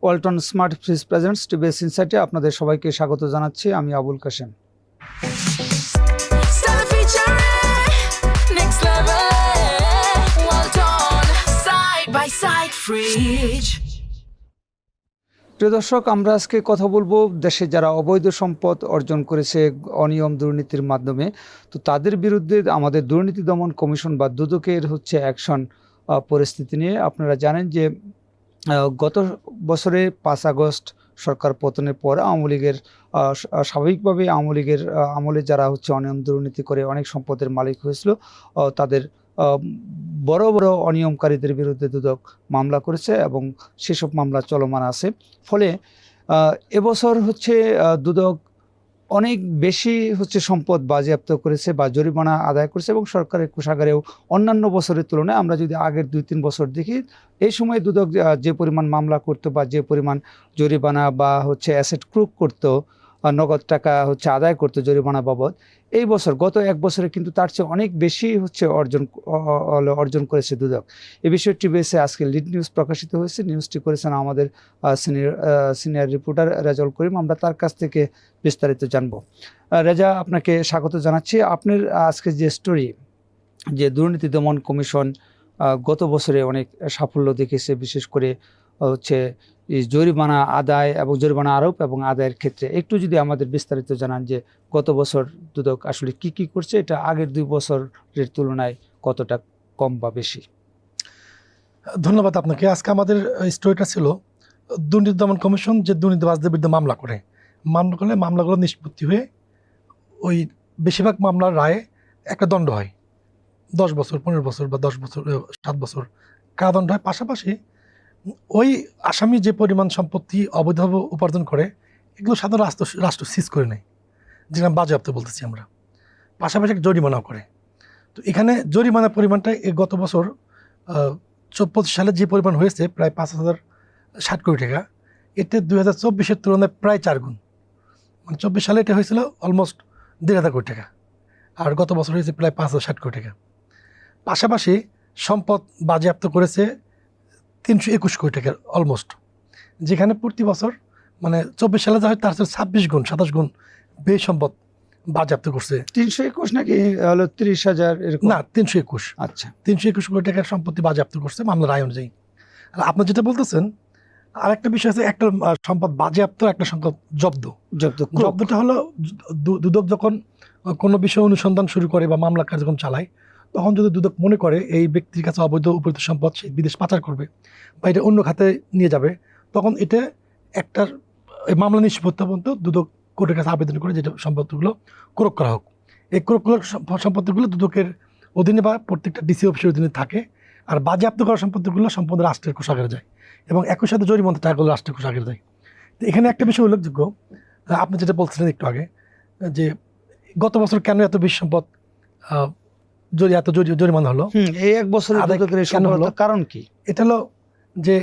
Walton smart fridge presents TVS ইনসাইটে আপনাদের সবাইকে স্বাগত জানাচ্ছি। আমি আবুল কাশেম। প্রিয় দর্শক, আমরা আজকে কথা বলবো দেশে যারা অবৈধ সম্পদ অর্জন করেছে অনিয়ম দুর্নীতির মাধ্যমে, তো তাদের বিরুদ্ধে আমাদের দুর্নীতি দমন কমিশন বা দুদকের অ্যাকশন পরিস্থিতি নিয়ে। আপনারা জানেন যে গত বছরে ৫ আগস্ট সরকার পতনের পর আওয়ামী লীগের স্বাভাবিকভাবে আওয়ামী লীগের আমলে যারা অনিয়ম দুর্নীতি করে অনেক সম্পদের মালিক হয়েছিল, তাদের বড় বড় অনিয়মকারীদের বিরুদ্ধে দুদক মামলা করেছে এবং সেসব মামলা চলমান আছে। ফলে এবছর দুদক অনেক বেশি সম্পদ বাজেয়াপ্ত করেছে বা জরিমানা আদায় করেছে এবং সরকারের কোষাগারেও অন্যান্য বছরের তুলনায় আমরা যদি আগের ২-৩ বছর দেখি, এই সময় দুদক যে পরিমাণ মামলা করতো বা যে পরিমাণ জরিমানা বা অ্যাসেট ক্রুক করতো, নগদ টাকা আদায় করতো জরিমানা বাবদ, এই বছর গত এক বছরে কিন্তু তার চেয়ে অনেক বেশি অর্জন করেছে দুদক। এ বিষয়ে টিভিএসে আজকে লিড নিউজ প্রকাশিত হয়েছে। নিউজটি করেছেন আমাদের সিনিয়র রিপোর্টার রেজাউল করিম। আমরা তার কাছ থেকে বিস্তারিত জানবো। রেজা, আপনাকে স্বাগত জানাচ্ছি। আপনার আজকে যে স্টোরি, যে দুর্নীতি দমন কমিশন গত বছরে অনেক সাফল্য দেখেছে, বিশেষ করে জরিমানা আদায় এবং জরিমানা আরোপ এবং আদায়ের ক্ষেত্রে, একটু যদি আমাদের বিস্তারিত জানান যে গত বছর দুদক আসলে কি করছে, এটা আগের ২ বছরের তুলনায় কতটা কম বা বেশি? ধন্যবাদ আপনাকে। আজকে আমাদের স্টোরিটা ছিল দুর্নীতি দমন কমিশন যে দুর্নীতিবাজদের বিরুদ্ধে মামলা করলে মামলাগুলো নিষ্পত্তি হয়ে ওই বেশিরভাগ মামলার রায়ে একটা দণ্ড হয়, 10 বছর, 15 বছর বা 10 বছর, 7 বছর কারাদণ্ড হয়। পাশাপাশি ওই আসামি যে পরিমাণ সম্পত্তি অবৈধভাবে উপার্জন করে, এগুলো সাধারণ রাষ্ট্র সিজ করে নেয়, যেটা বাজেয়াপ্ত বলতেছি আমরা। পাশাপাশি একটা জরিমানাও করে। তো এখানে জরিমানার পরিমাণটা গত বছর ২৪ সালে যে পরিমাণ হয়েছে প্রায় ৫,০৬০ কোটি টাকা, এতে ২০২৪-এর তুলনায় প্রায় 4 গুণ। মানে ২৪ সালে এটা হয়েছিল অলমোস্ট ১,৫০০ কোটি টাকা, আর গত বছর হয়েছে প্রায় ৫,০৬০ কোটি টাকা। পাশাপাশি সম্পদ বাজেয়াপ্ত করেছে ৩২১ কোটি টাকার অলমোস্ট, যেখানে প্রতি বছর ২৪ সালে যা হয় তার ২৬ গুণ ২৭ গুণ বেশি সম্পদ বাজেয়াপ্ত করছে। ৩২১ নাকি ৩০,০০০? না, ৩২১। আচ্ছা, ৩২১ কোটি টাকার সম্পত্তি বাজেয়াপ্ত করছে মামলার রায় অনুযায়ী। আর আপনি যেটা বলতেছেন, আরেকটা বিষয় আছে, একটা সম্পদ বাজেয়াপ্ত, একটা সম্পদ জব্দটা হলো দুদক যখন কোনো বিষয় অনুসন্ধান শুরু করে বা মামলা কাজ যখন চালায়, তখন যদি দুদক মনে করে এই ব্যক্তির কাছে অবৈধ উপকৃত সম্পদ সে বিদেশ পাচার করবে বা এটা অন্য খাতে নিয়ে যাবে, তখন এটা একটা মামলা নিষ্পত্তি পর্যন্ত দুদক কোর্টের কাছে আবেদন করে যেটা সম্পত্তিগুলো ক্রোক করা হোক। এই ক্রোকগুলোর সম্পত্তিগুলো দুদকের অধীনে বা প্রত্যেকটা ডিসি অফিসের অধীনে থাকে। আর বাজেয়াপ্ত করা সম্পত্তিগুলো সম্পূর্ণ রাষ্ট্রের কোষাগারে যায় এবং একই সাথে জরিমানা টাকাগুলো রাষ্ট্রের কোষাগারে যায়। তো এখানে একটা বিষয় উল্লেখযোগ্য, আপনি যেটা বলছিলেন একটু আগে, যে গত বছর কেন এত বেশি সম্পদ জরিমানা হলো, এই এক বছরের কারণ কি? এটা হলো যে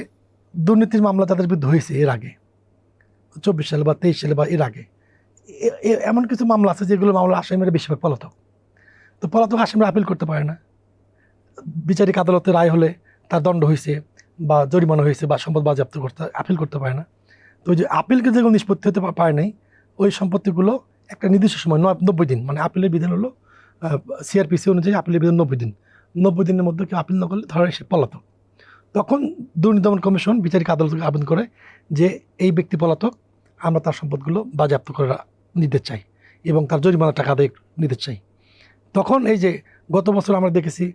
দুর্নীতির মামলা তাদের বিরুদ্ধে হয়েছে এর আগে, ২৪ সালে বা ২৩ সালে বা এর আগে। এমন কিছু মামলা আছে যেগুলো মামলা আসামিরা বেশিরভাগ পলাতক। তো পলাতক আসামিরা আপিল করতে পারে না। বিচারিক আদালতে রায় হলে তার দণ্ড হয়েছে বা জরিমানা হয়েছে বা সম্পদ বাজেয়াপ্ত করতে আপিল করতে পারে না। তো ওই যে আপিলকে যেগুলো নিষ্পত্তি হতে পারে নাই, ওই সম্পত্তিগুলো একটা নির্দিষ্ট সময় ৯০ দিন, আপিলের বিধান হলো সিআরপিসি অনুযায়ী আপিলের বিধান ৯০ দিন, ৯০ দিনের মধ্যে কেউ আপিল না করলে ধরা সে পলাতক। তখন দুর্নীতি দমন কমিশন বিচারিক আদালতকে আবেদন করে যে এই ব্যক্তি পলাতক, আমরা তার সম্পদগুলো বাজেয়াপ্ত করে নিতে চাই এবং তার জরিমানার টাকা আদায় নিতে চাই। তখন এই যে গত বছর আমরা দেখেছি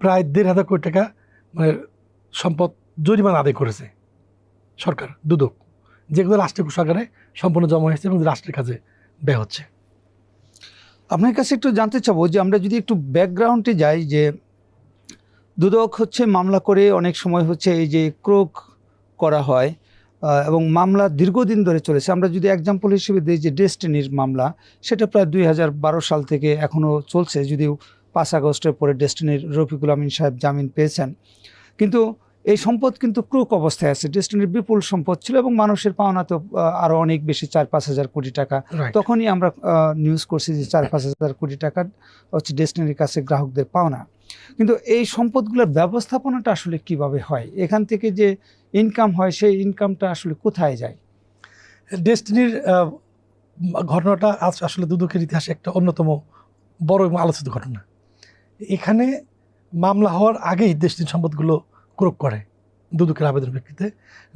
প্রায় ১,৫০০ কোটি টাকা সম্পদ জরিমানা আদায় করেছে সরকার, দুদক, যেগুলো রাষ্ট্রের কোষাগারে সম্পূর্ণ জমা হয়েছে এবং রাষ্ট্রের কাজে ব্যয় হচ্ছে। আপনার কাছে একটু জানতে চাবো যে আমরা যদি একটু ব্যাকগ্রাউন্ডে যাই, যে দুদক মামলা করে অনেক সময় এই যে ক্রোক করা হয় এবং মামলা দীর্ঘদিন ধরে চলেছে। আমরা যদি এক্সাম্পল হিসেবে দিই যে ডেস্টিনির মামলা, সেটা প্রায় ২০১২ সাল থেকে এখনও চলছে, যদিও ৫ আগস্টের পরে ডেস্টিনির রফিকুল আমিন সাহেব জামিন পেয়েছেন, কিন্তু এই সম্পদ কিন্তু ক্রোক অবস্থায় আছে। ডেস্টিনির বিপুল সম্পদ ছিল এবং মানুষের পাওনা তো আরও অনেক বেশি, ৪-৫ হাজার কোটি টাকা। তখনই আমরা নিউজ করছি যে ৪-৫ হাজার কোটি টাকা ডেস্টিনির কাছে গ্রাহকদের পাওনা। কিন্তু এই সম্পদগুলোর ব্যবস্থাপনাটা আসলে কিভাবে হয়? এখান থেকে যে ইনকাম হয় সেই ইনকামটা আসলে কোথায় যায়? ডেস্টিনির ঘটনাটা আজ আসলে দুদকের ইতিহাসে একটা অন্যতম বড় এবং আলোচিত ঘটনা। এখানে মামলা হওয়ার আগেই ডেস্টিনি সম্পদগুলো ক্রোক করে দুদকের আবেদন ভিত্তিতে।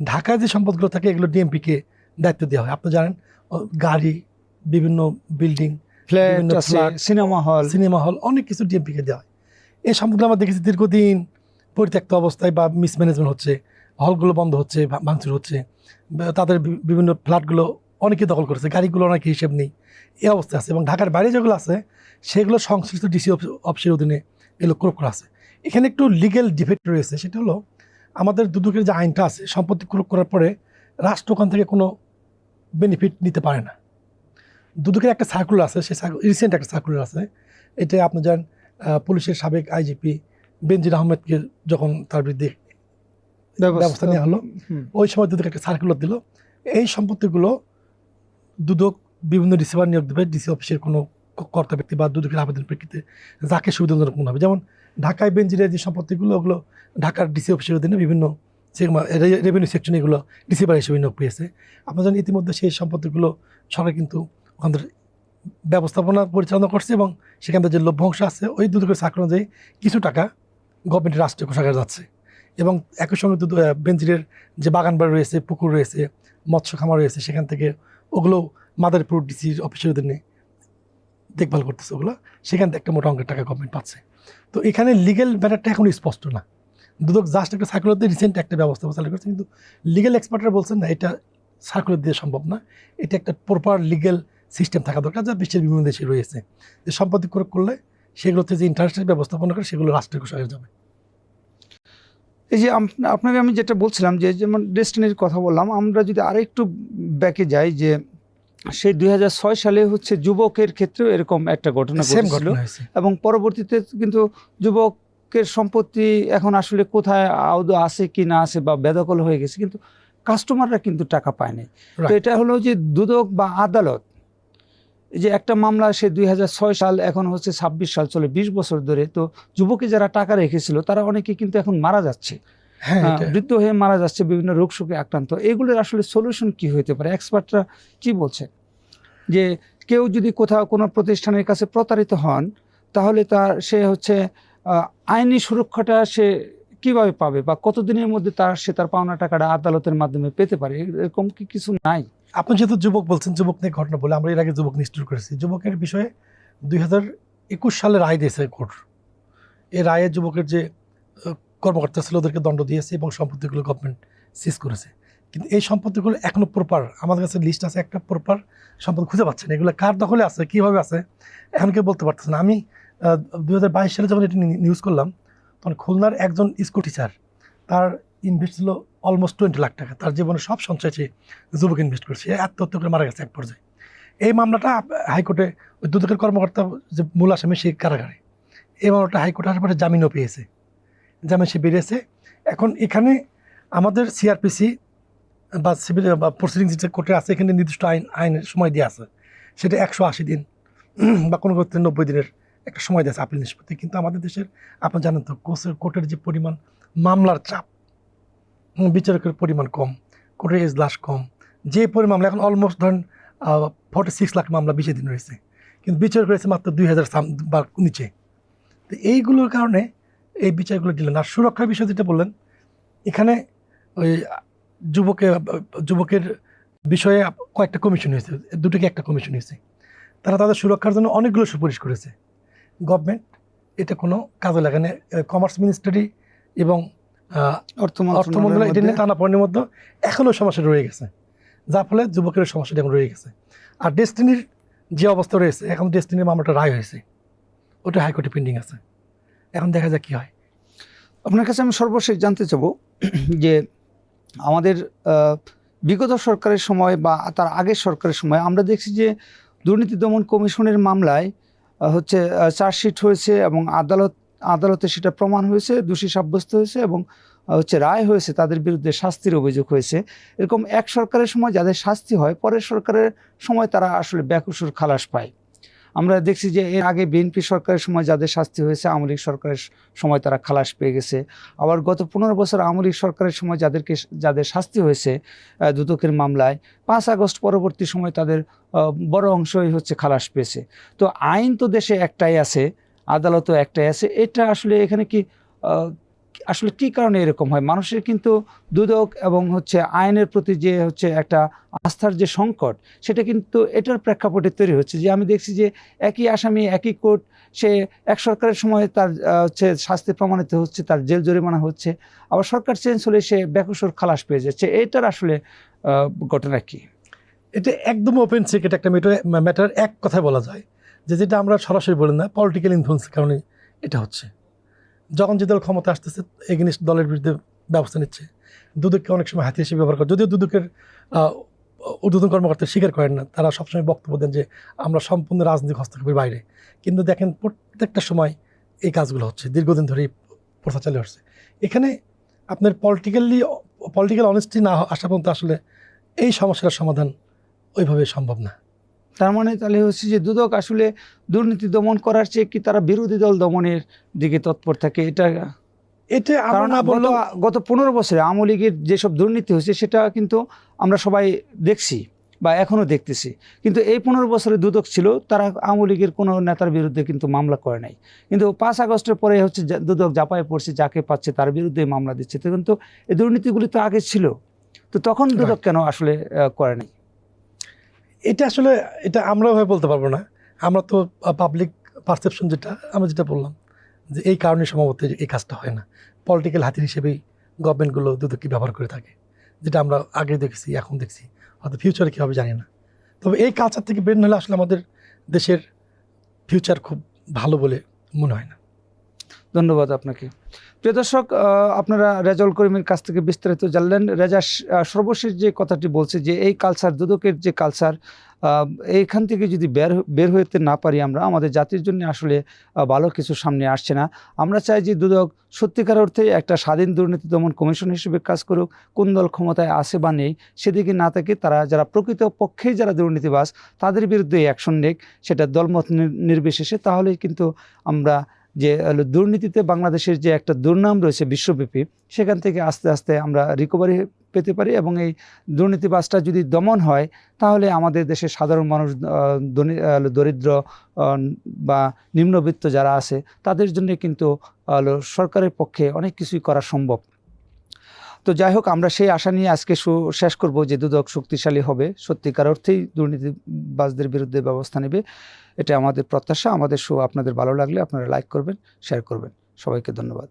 ঢাকায় যে সম্পদগুলো থাকে এগুলো ডিএমপিকে দায়িত্ব দেওয়া হয়। আপনি জানেন গাড়ি, বিভিন্ন বিল্ডিং, ফ্ল্যাট বিভিন্ন আছে, ফ্ল্যাট, সিনেমা হল। অনেক কিছু ডিএমপিকে দেওয়া হয়। এই সম্পদগুলো আমরা দেখেছি দীর্ঘদিন পরিত্যক্ত অবস্থায় বা মিসম্যানেজমেন্ট হচ্ছে, হলগুলো বন্ধ হচ্ছে, ভাঙচুর হচ্ছে, তাদের বিভিন্ন ফ্ল্যাটগুলো অনেকে দখল করেছে, গাড়িগুলো অনেকে হিসেব নেই, এই অবস্থায় আছে। এবং ঢাকার বাইরে যেগুলো আছে সেগুলো সংশ্লিষ্ট ডিসি অফিসের অধীনে এগুলো ক্রোক করা আছে। এখানে একটু লিগ্যাল ডিফেক্ট রয়েছে, সেটা হলো আমাদের দুদকের যে আইনটা আছে, সম্পত্তি ক্রোক করার পরে রাষ্ট্র ওখান থেকে কোনো বেনিফিট নিতে পারে না। দুদকের একটা সার্কুলার আছে, সেই রিসেন্ট একটা সার্কুলার আছে, এটা আপনি জানেন পুলিশের সাবেক আইজিপি বেনজির আহমেদকে যখন তার বিরুদ্ধে ব্যবস্থা নেওয়া হলো, ওই সময় দুদক একটা সার্কুলার দিল, এই সম্পত্তিগুলো দুদক বিভিন্ন রিসিভার নিয়োগ দেবে, ডিসি অফিসের কোনো কর্তা ব্যক্তি বা দুদকের আবেদন প্রেক্ষিতে যাকে সুবিধাজনক মনে হবে। যেমন ঢাকায় বেনজিরের যে সম্পত্তিগুলো, ওগুলো ঢাকার ডিসি অফিসের অধীনে বিভিন্ন রেভিনিউ সেকশনে এগুলো রিসিভার হিসেবে নিয়োগ পেয়েছে। আপনার জানেন ইতিমধ্যে সেই সম্পত্তিগুলো সরকার কিন্তু ওখান থেকে ব্যবস্থাপনা পরিচালনা করছে, এবং সেখান থেকে যে লভ্যাংশ আছে ওই দুদকের চাকরি অনুযায়ী কিছু টাকা গভর্নমেন্টের রাষ্ট্রীয় কোষাগারে যাচ্ছে। এবং একই সঙ্গে বেনজিরের যে বাগান বাড়ি রয়েছে, পুকুর রয়েছে, মৎস্য খামার রয়েছে, সেখান থেকে ওগুলো মাদারীপুর ডিসি অফিসের অধীনে দেখভাল করতেছে, ওগুলো সেখান থেকে একটা মোটা অঙ্কের টাকা গভর্নমেন্ট পাচ্ছে। তো এখানে লিগেল ম্যাটারটা এখনো স্পষ্ট না। দুদক জাস্ট একটা সার্কুলার দিয়ে রিসেন্ট একটা ব্যবস্থা চালু করছে, কিন্তু লিগেল এক্সপার্টরা বলছেন না, এটা সার্কুলার দিয়ে সম্ভব না, এটা একটা প্রপার লিগেল সিস্টেম থাকা দরকার, যা বিশ্বের বিভিন্ন দেশে রয়েছে, যে সম্পত্তি ক্রয় করলে সেগুলোতে যে ইন্টারেস্টের ব্যবস্থাপনা করে সেগুলো রাষ্ট্রের কোষাগারে যাবে। এই যে আপনাকে আমি যেটা বলছিলাম, যে যেমন ডেস্টিনির কথা বললাম, আমরা যদি আরেকটু ব্যাকে যাই, যে সেই 2006 সালে হচ্ছে যুবকের ক্ষেত্রেও এরকম একটা ঘটনা ঘটেছিল, এবং পরবর্তীতে কিন্তু যুবকের সম্পত্তি এখন আসলে কোথায় আদৌ আছে কি না আছে বা বেদখল হয়ে গেছে, কিন্তু কাস্টমাররা কিন্তু টাকা পায় নাই। তো এটা হলো যে দুদক বা আদালত, এই যে একটা মামলা সে 2006 সাল, এখন হচ্ছে 26 সাল, চলে 20 বছর ধরে। তো যুবকে যারা টাকা রেখেছিল তারা অনেকে কিন্তু এখন মারা যাচ্ছে, বৃদ্ধ হয়ে মারা যাচ্ছে, বিভিন্ন রোগ শোকে আক্রান্ত। এগুলোর আসলে সলিউশন কি হতে পারে? এক্সপার্টরা কি বলছে, যে কেউ যদি কোথাও কোনো প্রতিষ্ঠানের কাছে প্রতারিত হন, তাহলে সে হচ্ছে আইনি সুরক্ষাটা সে কিভাবে পাবে, বা কতদিনের মধ্যে সে তার পাওনা টাকাটা আদালতের মাধ্যমে পেতে পারে? এরকম কি কিছু নাই? আপনি যেহেতু যুবক বলছেন, যুবক নিয়ে ঘটনা বলে আমরা এর আগে যুবক নিষ্ঠুর করেছি। যুবকের বিষয়ে 2021 সালে রায় দিয়েছে কোর্ট। এই রায়ে যুবকের যে কর্মকর্তা ছিল ওদেরকে দণ্ড দিয়েছে, এবং সম্পত্তিগুলো গভর্নমেন্ট সিজ করেছে। কিন্তু এই সম্পত্তিগুলো এখনো প্রপার, আমাদের কাছে লিস্ট আছে, একটা প্রপার সম্পদ খুঁজে পাচ্ছেন, এগুলো কার দখলে আছে, কীভাবে আছে, এখন কেউ বলতে পারতেছে না। আমি 2022 সালে যখন এটি নিউজ করলাম, তখন খুলনার একজন স্কুল টিচার, তার ইনভেস্ট ছিল অলমোস্ট 20 লাখ টাকা, তার জীবনে সব সঞ্চয় চেয়ে যুবক ইনভেস্ট করেছে, আত্মহত্যা করে মারা গেছে এক পর্যায়ে। এই মামলাটা হাইকোর্টে, ওই দুদকের কর্মকর্তা যে মূল আসামি সে কারাগারে, এই মামলাটা হাইকোর্টে আসার পরে জামিনও পেয়েছে, জামিন সে বেরিয়েছে। এখন এখানে আমাদের সিআরপিসি বা সিভিল বা প্রসিডিংস যে কোর্টে আছে, এখানে নির্দিষ্ট আইনের সময় দেওয়া আছে, সেটা 180 দিন বা কোনো ক্ষেত্রে 90 দিনের একটা সময় দেওয়া আছে আপিল নিষ্পত্তি। কিন্তু আমাদের দেশের আপনি জানেন তো, কোর্টের যে পরিমাণ, মামলার চাপ, বিচারকের পরিমাণ কম, কোর্টের এজলাস কম, যে পরিমাণ এখন অলমোস্ট ধরেন 46 লাখ মামলা 20 দিন রয়েছে, কিন্তু বিচারক রয়েছে মাত্র 2000 বা নিচে। তো এইগুলোর কারণে এই বিচারগুলো দিলেন। আর সুরক্ষার বিষয় যেটা বললেন, এখানে ওই যুবকের বিষয়ে কয়েকটা কমিশন হয়েছে, দুটোকে একটা কমিশন হয়েছে, তারা তাদের সুরক্ষার জন্য অনেকগুলো সুপারিশ করেছে। গভর্নমেন্ট এটা কোনো কাজে লাগানে, কমার্স মিনিস্ট্রি এবং অর্থ মন্ত্রণালয় এটা নিয়ে টানাপোড়েনের মধ্যে এখনও সমস্যা রয়ে গেছে, যার ফলে যুবকের সমস্যাটা এখন রয়ে গেছে। আর ডেস্টিনির যে অবস্থা রয়েছে, এখন ডেস্টিনির মামলাটা রায় হয়েছে, ওটা হাইকোর্টে পেন্ডিং আছে, এখন দেখা যাক কী হয়। আপনার কাছে আমি সর্বশেষ জানতে চাবো, যে আমাদের বিগত সরকারের সময় বা তার আগের সরকারের সময় আমরা দেখছি যে দুর্নীতি দমন কমিশনের মামলায় হচ্ছে চার্জশিট হয়েছে, এবং আদালতে সেটা প্রমাণ হয়েছে, দোষী সাব্যস্ত হয়েছে, এবং হচ্ছে রায় হয়েছে, তাদের বিরুদ্ধে শাস্তির অভিযোগ হয়েছে। এরকম এক সরকারের সময় যাদের শাস্তি হয়, পরের সরকারের সময় তারা আসলে বেকসুর খালাস পায়। আমরা দেখছি যে এর আগে বিএনপি সরকারের সময় যাদের শাস্তি হয়েছে আওয়ামী লীগ সরকারের সময় তারা খালাস পেয়ে গেছে। আবার গত 15 বছর আওয়ামী লীগ সরকারের সময় যাদের শাস্তি হয়েছে দুদকের মামলায় 5 আগস্ট পরবর্তী সময় তাদের বড় অংশই হচ্ছে খালাস পেয়েছে। তো আইন তো দেশে একটাই আছে, আদালতও একটাই আছে। এটা আসলে এখানে কি আসলে কী কারণে এরকম হয়? মানুষের কিন্তু দুদক এবং হচ্ছে আইনের প্রতি যে হচ্ছে একটা আস্থার যে সংকট, সেটা কিন্তু এটার প্রেক্ষাপটে তৈরি হচ্ছে যে আমি দেখছি যে একই আসামি একই কোর্ট, সে এক সরকারের সময় তার হচ্ছে শাস্তি প্রমাণিত হচ্ছে, তার জেল জরিমানা হচ্ছে, আবার সরকার চেঞ্জ হলে সে বেকসুর খালাস পেয়ে যাচ্ছে। এটার আসলে ঘটনা কি? এটা একদম ওপেন সিক্রেট একটা ম্যাটার। এক কথায় বলা যায় যে যেটা আমরা সরাসরি বলি না, পলিটিক্যাল ইনফ্লুয়েন্সের কারণে এটা হচ্ছে। যখন যে দল ক্ষমতা আসতেছে এগেনিস্ট দলের বিরুদ্ধে ব্যবস্থা নিচ্ছে, দুদককে অনেক সময় হাতিয়ার হিসেবে ব্যবহার করে। যদিও দুদকের ঊর্ধ্বতন কর্মকর্তা স্বীকার করেন না, তারা সবসময় বক্তব্য দেন যে আমরা সম্পূর্ণ রাজনৈতিক হস্তক্ষেপের বাইরে। কিন্তু দেখেন প্রত্যেকটা সময় এই কাজগুলো হচ্ছে, দীর্ঘদিন ধরে এই প্রথা চালিয়ে আসছে। এখানে আপনার পলিটিক্যাল অনেস্টি না আসা পর্যন্ত আসলে এই সমস্যার সমাধান ওইভাবে সম্ভব না। তার মানে তাহলে হচ্ছে যে দুদক আসলে দুর্নীতি দমন করার চেয়ে কি তারা বিরোধী দল দমনের দিকে তৎপর থাকে? এটা কারণ গত 15 বছরে আওয়ামী লীগের যেসব দুর্নীতি হয়েছে সেটা কিন্তু আমরা সবাই দেখছি বা এখনও দেখতেছি। কিন্তু এই 15 বছরে দুদক ছিল, তারা আওয়ামী লীগের কোনো নেতার বিরুদ্ধে কিন্তু মামলা করে নাই। কিন্তু 5 আগস্টের পরে হচ্ছে দুদক ঝাঁপায় পড়ছে, যাকে পাচ্ছে তার বিরুদ্ধে মামলা দিচ্ছে। তো কিন্তু এই দুর্নীতিগুলি তো আগে ছিল, তো তখন দুদক কেন আসলে করে নাই? এটা আমরা ভাবে বলতে পারবো না। আমরা তো পাবলিক পারসেপশন আমরা যেটা বললাম যে এই কারণে সম্ভবত এই কাজটা হয় না। পলিটিক্যাল হাতিয়ার হিসেবেই গভর্নমেন্টগুলো দুদককে ব্যবহার করে থাকে, যেটা আমরা আগে দেখেছি, এখন দেখছি, হয়তো ফিউচারে কী হবে জানি না। তবে এই কালচার থেকে বের হলে আসলে আমাদের দেশের ফিউচার খুব ভালো বলে মনে হয় না। ধন্যবাদ আপনাকে। প্রিয় দর্শক, আপনারা রেজাউল করিমের কাছ থেকে বিস্তারিত জানলেন। রেজা সর্বশেষ যে কথাটি বলছে যে এই কালচার, দুদকের যে কালচার, এইখান থেকে যদি বের হতে না পারি আমরা, আমাদের জাতির জন্য আসলে ভালো কিছু সামনে আসছে না। আমরা চাই যে দুদক সত্যিকার অর্থে একটা স্বাধীন দুর্নীতি দমন কমিশন হিসেবে কাজ করুক। কোন দল ক্ষমতায় আছে বা নেই সেদিকে না থাকে, তারা যারা প্রকৃত পক্ষেই যারা দুর্নীতিবাজ তাদের বিরুদ্ধে অ্যাকশন নেক, সেটা দলমত নির্বিশেষে। তাহলেই কিন্তু আমরা যে দুর্নীতিতে বাংলাদেশের যে একটা দুর্নাম রয়েছে বিশ্বব্যাপী, সেখান থেকে আস্তে আস্তে আমরা রিকভারি পেতে পারি। এবং এই দুর্নীতিবাজটা যদি দমন হয় তাহলে আমাদের দেশের সাধারণ মানুষ, দরিদ্র বা নিম্নবিত্ত যারা আছে তাদের জন্য কিন্তু সরকারের পক্ষে অনেক কিছুই করা সম্ভব। তো যাই হোক, আমরা সেই আশা নিয়ে আজকে শেষ করব যে দুদক শক্তিশালী হবে, সত্যিকার অর্থেই দুর্নীতিবাজদের বিরুদ্ধে ব্যবস্থা নেবে। এটা আমাদের প্রত্যাশা। আমাদের শো আপনাদের ভালো লাগলে আপনারা লাইক করবেন, শেয়ার করবেন। সবাইকে ধন্যবাদ।